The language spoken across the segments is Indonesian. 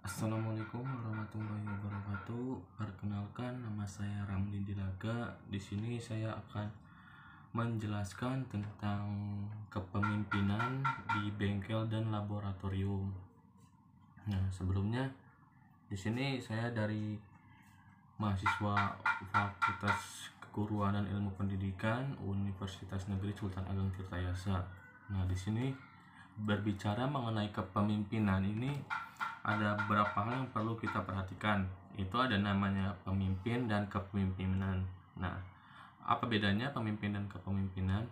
Assalamualaikum warahmatullahi wabarakatuh. Perkenalkan, nama saya Ramli Dilaga. Di sini saya akan menjelaskan tentang kepemimpinan di bengkel dan laboratorium. Nah, sebelumnya di sini saya dari mahasiswa Fakultas Keguruan dan Ilmu Pendidikan Universitas Negeri Sultan Ageng Tirtayasa. Nah, di sini berbicara mengenai kepemimpinan ini ada beberapa hal yang perlu kita perhatikan. Itu ada namanya pemimpin dan kepemimpinan. Nah, apa bedanya pemimpin dan kepemimpinan?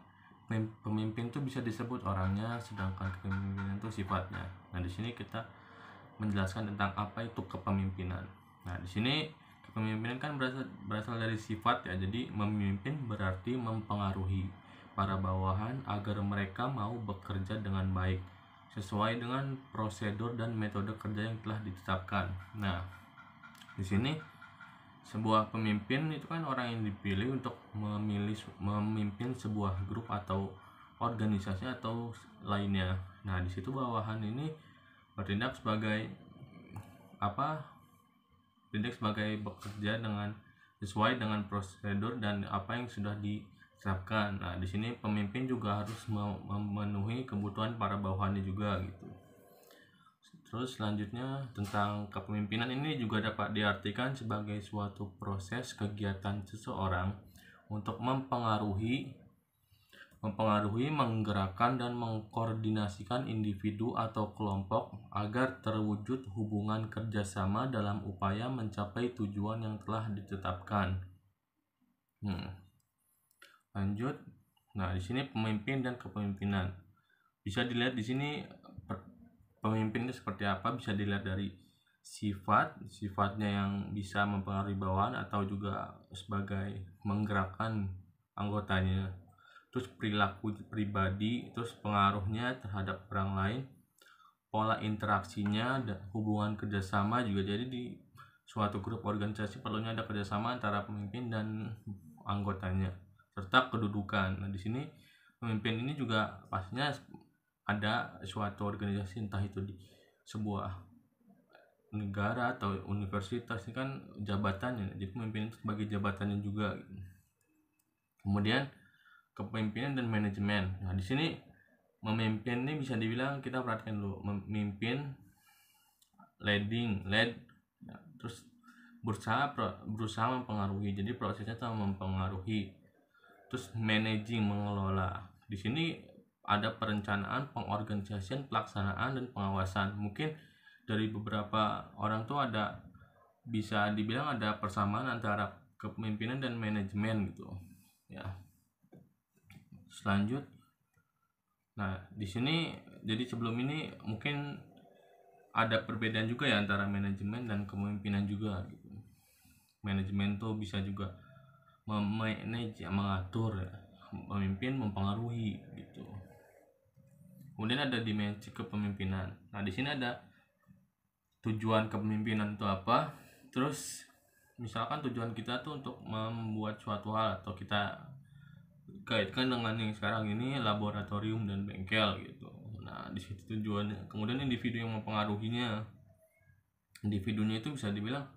Pemimpin itu bisa disebut orangnya, sedangkan kepemimpinan itu sifatnya. Nah, di sini kita menjelaskan tentang apa itu kepemimpinan. Nah, di sini kepemimpinan kan berasal dari sifat ya. Jadi memimpin berarti mempengaruhi para bawahan agar mereka mau bekerja dengan baik sesuai dengan prosedur dan metode kerja yang telah ditetapkan. Nah, di sini sebuah pemimpin itu kan orang yang dipilih untuk memimpin sebuah grup atau organisasi atau lainnya. Nah, di situ bawahan ini bertindak sebagai apa? Bertindak sebagai bekerja dengan sesuai dengan prosedur dan apa yang sudah diterapkan. Nah, di sini pemimpin juga harus memenuhi kebutuhan para bawahannya juga gitu. Terus selanjutnya tentang kepemimpinan ini juga dapat diartikan sebagai suatu proses kegiatan seseorang untuk mempengaruhi, menggerakkan dan mengkoordinasikan individu atau kelompok agar terwujud hubungan kerjasama dalam upaya mencapai tujuan yang telah ditetapkan. Lanjut. Nah, di sini pemimpin dan kepemimpinan. Bisa dilihat di sini pemimpin itu seperti apa, bisa dilihat dari sifatnya yang bisa mempengaruhi bawahan atau juga sebagai menggerakkan anggotanya. Terus perilaku pribadi, terus pengaruhnya terhadap orang lain, pola interaksinya, hubungan kerjasama juga. Jadi di suatu grup organisasi perlunya ada kerjasama antara pemimpin dan anggotanya serta kedudukan. Nah, di sini pemimpin ini juga pastinya ada suatu organisasi, entah itu di sebuah negara atau universitas, ini kan jabatannya. Jadi pemimpin itu sebagai jabatannya juga. Kemudian kepemimpinan dan manajemen. Nah, di sini memimpin ini bisa dibilang, kita perhatikan dulu, memimpin, lead, terus berusaha mempengaruhi. Jadi prosesnya itu mempengaruhi. Terus managing, mengelola. Di sini ada perencanaan, pengorganisasian, pelaksanaan, dan pengawasan. Mungkin dari beberapa orang tuh bisa dibilang ada persamaan antara kepemimpinan dan manajemen gitu ya. Selanjut. Nah, di sini jadi sebelum ini mungkin ada perbedaan juga ya antara manajemen dan kepemimpinan juga gitu. Manajemen tuh bisa juga memanage, mengatur ya. Memimpin, mempengaruhi gitu. Kemudian ada dimensi kepemimpinan. Nah, di sini ada tujuan kepemimpinan itu apa. Terus misalkan tujuan kita tuh untuk membuat suatu hal, atau kita kaitkan dengan yang sekarang ini laboratorium dan bengkel gitu. Nah, di situ tujuannya. Kemudian individu yang mempengaruhinya. Individunya itu bisa dibilang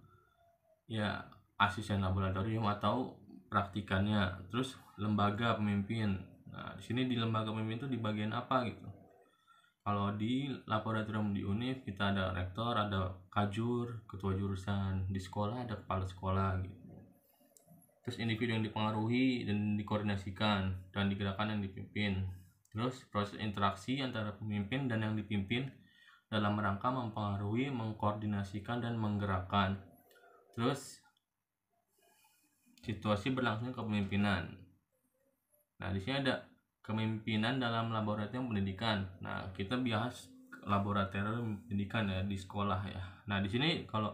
ya asisten laboratorium atau praktikannya. Terus lembaga pemimpin. Nah, di sini di lembaga pemimpin itu di bagian apa gitu. Kalau di laboratorium di univ kita ada rektor, ada kajur, ketua jurusan. Di sekolah ada kepala sekolah gitu. Terus individu yang dipengaruhi dan dikoordinasikan dan digerakkan yang dipimpin. Terus proses interaksi antara pemimpin dan yang dipimpin dalam rangka mempengaruhi, mengkoordinasikan, dan menggerakkan. Terus situasi berlangsung kepemimpinan. Nah, di sini ada kepemimpinan dalam laboratorium pendidikan. Nah, kita bahas laboratorium pendidikan ya di sekolah ya. Nah, di sini kalau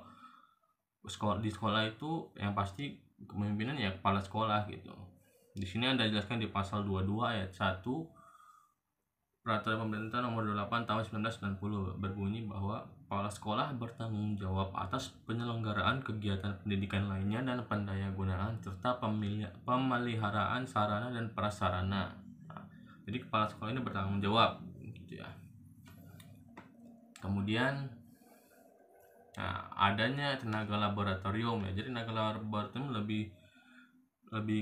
di sekolah itu yang pasti kepemimpinan ya kepala sekolah gitu. Di sini Anda jelaskan di pasal 22 ayat 1 Peraturan Pemerintah Nomor 28 Tahun 1990 berbunyi bahwa kepala sekolah bertanggung jawab atas penyelenggaraan kegiatan pendidikan lainnya dan pendayagunaan serta pemeliharaan sarana dan prasarana. Nah, jadi kepala sekolah ini bertanggung jawab gitu ya. Kemudian Nah, adanya tenaga laboratorium ya, jadi tenaga laboratorium lebih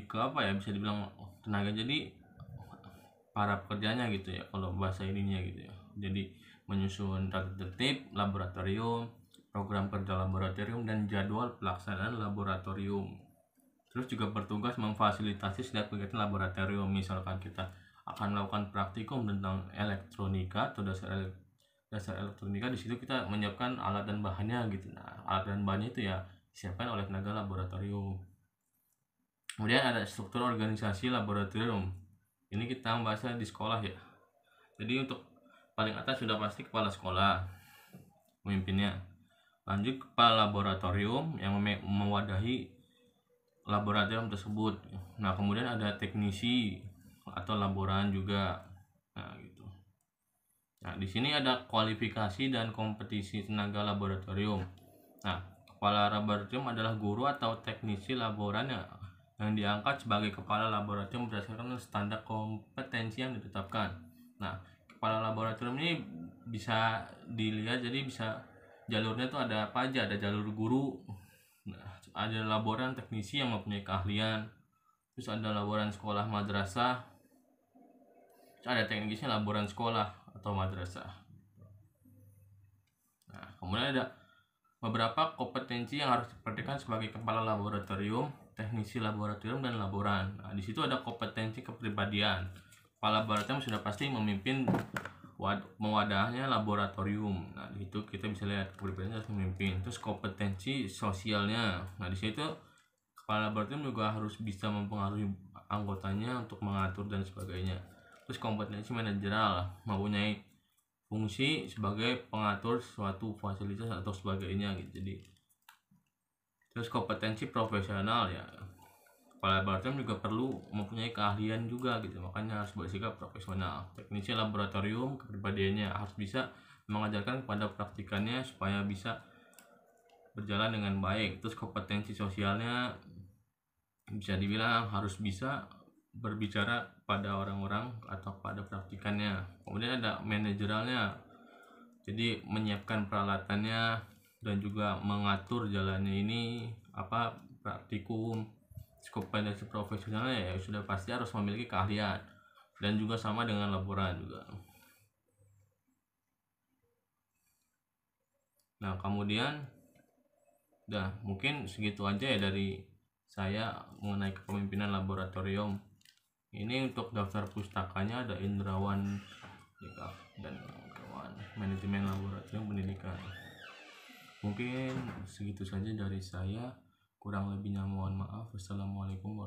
ke apa ya, bisa dibilang tenaga, jadi para pekerjanya gitu ya kalau bahasa ininya gitu ya. Jadi menyusun tata tertib laboratorium, program kerja laboratorium, dan jadwal pelaksanaan laboratorium. Terus juga bertugas memfasilitasi setiap kegiatan laboratorium. Misalkan kita akan melakukan praktikum tentang elektronika atau dasar elektronika, di situ kita menyiapkan alat dan bahannya gitu. Nah, alat dan bahannya itu ya disiapkan oleh tenaga laboratorium. Kemudian ada struktur organisasi laboratorium. Ini kita bahasnya di sekolah ya. Jadi untuk paling atas sudah pasti kepala sekolah, pemimpinnya. Lanjut kepala laboratorium yang mewadahi laboratorium tersebut. Nah, kemudian ada teknisi atau laboran juga. Nah, gitu. Nah, di sini ada kualifikasi dan kompetisi tenaga laboratorium. Nah, kepala laboratorium adalah guru atau teknisi laboran yang diangkat sebagai kepala laboratorium berdasarkan standar kompetensi yang ditetapkan. Nah, kepala laboratorium ini bisa dilihat, jadi bisa jalurnya tuh ada apa aja, ada jalur guru, nah, ada laboran teknisi yang mempunyai keahlian, terus ada laboran sekolah madrasah, terus ada teknisnya laboran sekolah atau madrasah. Nah, kemudian ada beberapa kompetensi yang harus diperhatikan sebagai kepala laboratorium, teknisi laboratorium, dan laboran. Nah, di situ ada kompetensi kepribadian. Kepala laboratorium sudah pasti memimpin mewadahnya laboratorium. Nah, di situ kita bisa lihat kepribadiannya harus memimpin. Terus kompetensi sosialnya. Nah, di situ kepala laboratorium juga harus bisa mempengaruhi anggotanya untuk mengatur dan sebagainya. Terus kompetensi manajerial, mempunyai fungsi sebagai pengatur suatu fasilitas atau sebagainya gitu. Jadi terus kompetensi profesional ya, kepala laboratorium juga perlu mempunyai keahlian juga gitu, makanya harus bersikap profesional. Teknisi laboratorium kepribadiannya harus bisa mengajarkan kepada praktikannya supaya bisa berjalan dengan baik. Terus kompetensi sosialnya bisa dibilang harus bisa berbicara pada orang-orang atau pada praktikannya. Kemudian ada manajerialnya, jadi menyiapkan peralatannya dan juga mengatur jalannya ini apa praktikum. Kompetensi profesionalnya ya sudah pasti harus memiliki keahlian dan juga sama dengan laboran juga. Nah, kemudian mungkin segitu aja ya dari saya mengenai kepemimpinan laboratorium. Ini untuk daftar pustakanya ada Indrawan dan kawan manajemen laboratorium pendidikan. Mungkin segitu saja dari saya, kurang lebihnya mohon maaf. Wassalamualaikum warahmatullahi wabarakatuh.